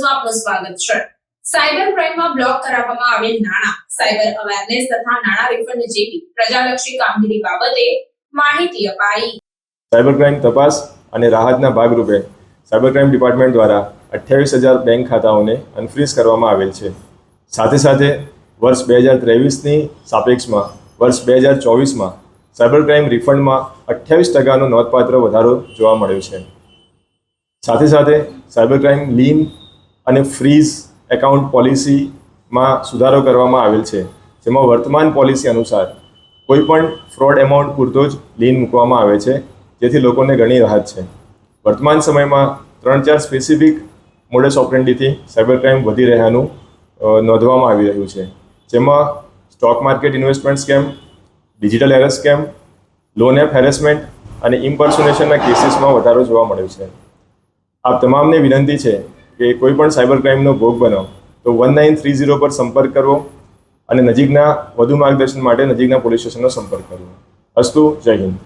ન્યૂઝમાં આપનું સ્વાગત છે। સાયબર ક્રાઇમમાં બ્લોક કરાવવામાં આવેલ નાણાં, સાયબર અવેરનેસ તથા નાણાં રિફંડ જેવી પ્રજાલક્ષી કામગીરી બાબતે માહિતી અપાઈ। સાયબર ક્રાઇમ તપાસ અને રાહતના ભાગરૂપે સાયબર ક્રાઇમ ડિપાર્ટમેન્ટ દ્વારા 28,000 બેંક ખાતાઓને અનફ્રીઝ કરવામાં આવેલ છે। સાથે સાથે વર્ષ 2023ની સાપેક્ષમાં વર્ષ 2024માં સાયબર ક્રાઇમ રિફંડમાં 28% નોંધપાત્ર વધારો જોવા મળ્યો છે। સાથે સાથે સાયબર ક્રાઇમ લીન અને ફ્રીઝ એકાઉન્ટ પોલિસીમાં સુધારો કરવામાં આવેલ છે, જેમાં વર્તમાન પોલિસી અનુસાર કોઈપણ ફ્રોડ એમાઉન્ટ પૂરતો જ લીન મૂકવામાં આવે છે, જેથી લોકોને ઘણી રાહત છે। વર્તમાન સમયમાં 3-4 સ્પેસિફિક મોડસ ઓપરેન્ડીથી સાયબર ક્રાઇમ વધી રહ્યાનું નોંધવામાં આવી રહ્યું છે, જેમાં stock market investment scam, digital error scam, loan app harassment અને ઇમ્પર્સોનેશનના કેસીસમાં વધારો જોવા મળ્યો છે। આપ તમામને વિનંતી છે કે કોઈ પણ સાયબર ક્રાઇમનો ભોગ બનો તો 1930 પર સંપર્ક કરવો અને નજીકના વધુ માર્ગદર્શન માટે નજીકના પોલીસ સ્ટેશનનો સંપર્ક કરવો। અસ્તુ, જય હિન્દ।